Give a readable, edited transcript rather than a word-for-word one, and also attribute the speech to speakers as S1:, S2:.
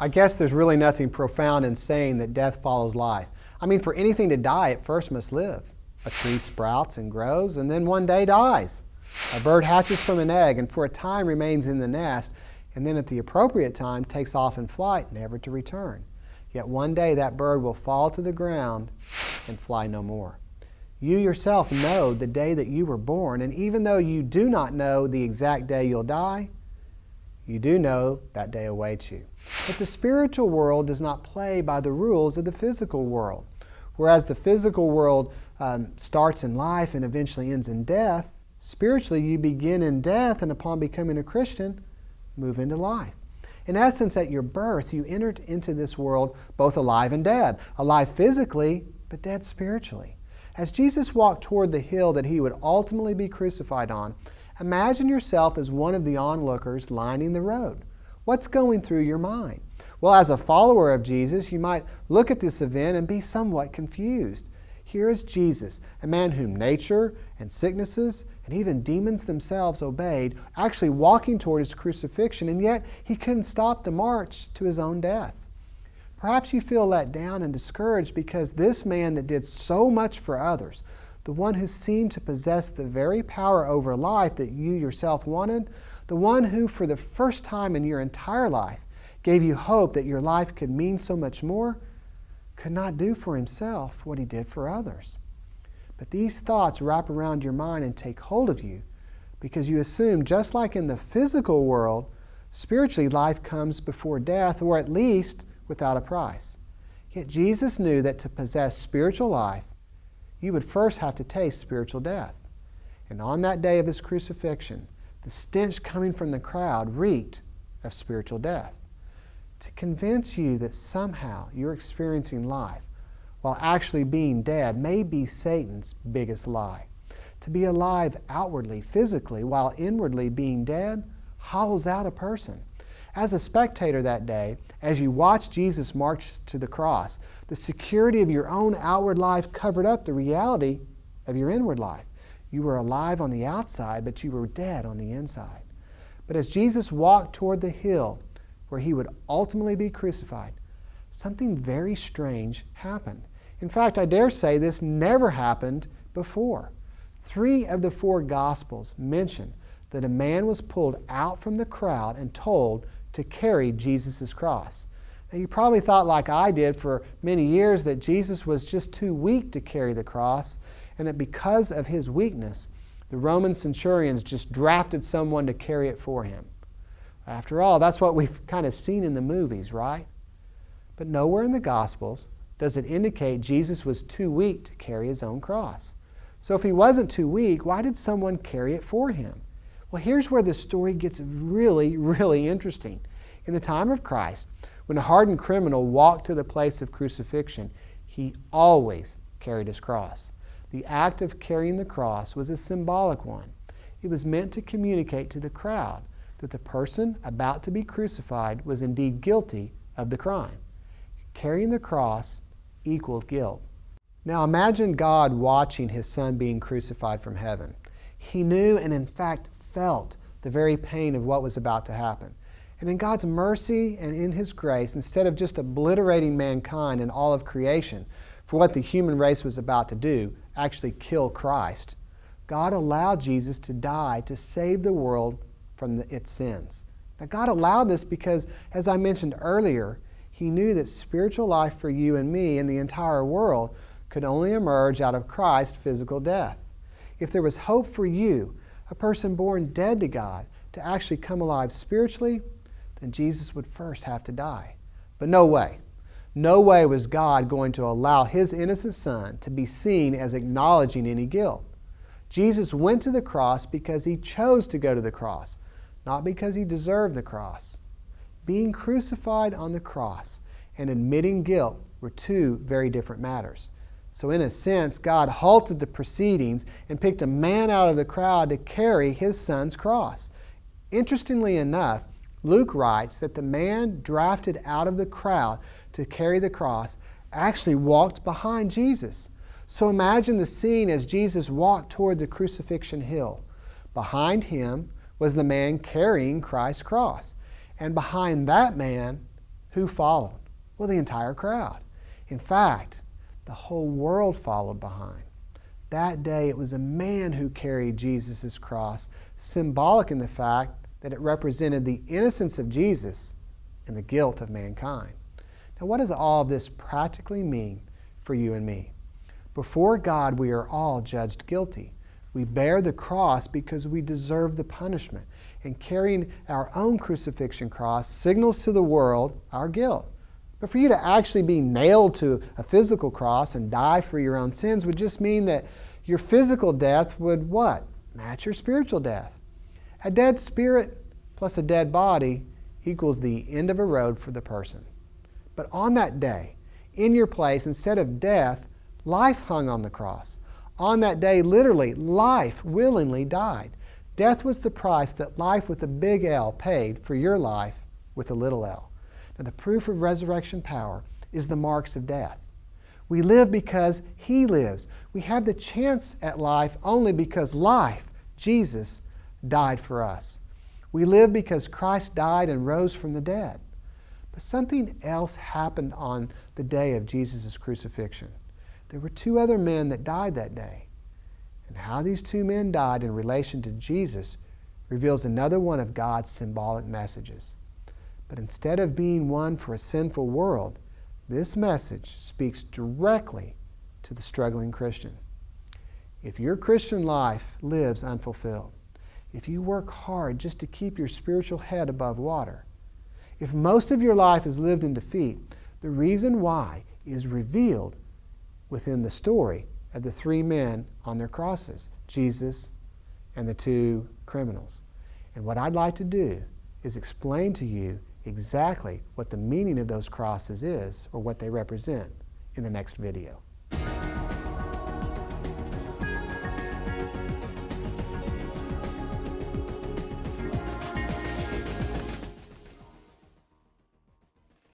S1: I guess there's really nothing profound in saying that death follows life. I mean, for anything to die, it first must live. A tree sprouts and grows, and then one day dies. A bird hatches from an egg, and for a time remains in the nest, and then at the appropriate time takes off in flight, never to return. Yet one day that bird will fall to the ground and fly no more. You yourself know the day that you were born, and even though you do not know the exact day you'll die, you do know that day awaits you. But the spiritual world does not play by the rules of the physical world. Whereas the physical world starts in life and eventually ends in death, spiritually you begin in death and upon becoming a Christian, move into life. In essence, at your birth, you entered into this world both alive and dead. Alive physically, but dead spiritually. As Jesus walked toward the hill that he would ultimately be crucified on, imagine yourself as one of the onlookers lining the road. What's going through your mind? Well, as a follower of Jesus, you might look at this event and be somewhat confused. Here is Jesus, a man whom nature and sicknesses and even demons themselves obeyed, actually walking toward his crucifixion, and yet he couldn't stop the march to his own death. Perhaps you feel let down and discouraged because this man that did so much for others, the one who seemed to possess the very power over life that you yourself wanted, the one who for the first time in your entire life gave you hope that your life could mean so much more, could not do for himself what he did for others. But these thoughts wrap around your mind and take hold of you because you assume, just like in the physical world, spiritually life comes before death, or at least without a price. Yet Jesus knew that to possess spiritual life, you would first have to taste spiritual death. And on that day of his crucifixion, the stench coming from the crowd reeked of spiritual death. To convince you that somehow you're experiencing life while actually being dead may be Satan's biggest lie. To be alive outwardly, physically, while inwardly being dead, hollows out a person. As a spectator that day, as you watched Jesus march to the cross, the security of your own outward life covered up the reality of your inward life. You were alive on the outside, but you were dead on the inside. But as Jesus walked toward the hill where he would ultimately be crucified, something very strange happened. In fact, I dare say this never happened before. 3 of the 4 Gospels mention that a man was pulled out from the crowd and told to carry Jesus' cross. Now, you probably thought, like I did for many years, that Jesus was just too weak to carry the cross, and that because of his weakness, the Roman centurions just drafted someone to carry it for him. After all, that's what we've kind of seen in the movies, right? But nowhere in the Gospels does it indicate Jesus was too weak to carry his own cross. So if he wasn't too weak, why did someone carry it for him? Well, here's where the story gets really, really interesting. In the time of Christ, when a hardened criminal walked to the place of crucifixion, he always carried his cross. The act of carrying the cross was a symbolic one. It was meant to communicate to the crowd that the person about to be crucified was indeed guilty of the crime. Carrying the cross equaled guilt. Now imagine God watching his son being crucified from heaven. He knew and in fact felt the very pain of what was about to happen. And in God's mercy and in his grace, instead of just obliterating mankind and all of creation for what the human race was about to do, actually kill Christ, God allowed Jesus to die to save the world from its sins. Now God allowed this because, as I mentioned earlier, he knew that spiritual life for you and me and the entire world could only emerge out of Christ's physical death. If there was hope for you, a person born dead to God, to actually come alive spiritually, then Jesus would first have to die. But no way. No way was God going to allow his innocent son to be seen as acknowledging any guilt. Jesus went to the cross because he chose to go to the cross, not because he deserved the cross. Being crucified on the cross and admitting guilt were 2 very different matters. So in a sense, God halted the proceedings and picked a man out of the crowd to carry his son's cross. Interestingly enough, Luke writes that the man drafted out of the crowd to carry the cross actually walked behind Jesus. So imagine the scene as Jesus walked toward the crucifixion hill. Behind him was the man carrying Christ's cross. And behind that man Who followed? Well, the entire crowd. In fact, the whole world followed behind. That day, it was a man who carried Jesus' cross, symbolic in the fact that it represented the innocence of Jesus and the guilt of mankind. Now, what does all of this practically mean for you and me? Before God, we are all judged guilty. We bear the cross because we deserve the punishment. And carrying our own crucifixion cross signals to the world our guilt. But for you to actually be nailed to a physical cross and die for your own sins would just mean that your physical death would what? Match your spiritual death. A dead spirit plus a dead body equals the end of a road for the person. But on that day, in your place, instead of death, life hung on the cross. On that day, literally, life willingly died. Death was the price that life with a big L paid for your life with a little l. Now, the proof of resurrection power is the marks of death. We live because He lives. We have the chance at life only because life, Jesus, died for us. We live because Christ died and rose from the dead. But something else happened on the day of Jesus' crucifixion. There were two other men that died that day. And how these two men died in relation to Jesus reveals another one of God's symbolic messages. But instead of being one for a sinful world, this message speaks directly to the struggling Christian. If your Christian life lives unfulfilled, if you work hard just to keep your spiritual head above water, if most of your life is lived in defeat, the reason why is revealed within the story of the three men on their crosses, Jesus and the two criminals. And what I'd like to do is explain to you exactly what the meaning of those crosses is or what they represent in the next video.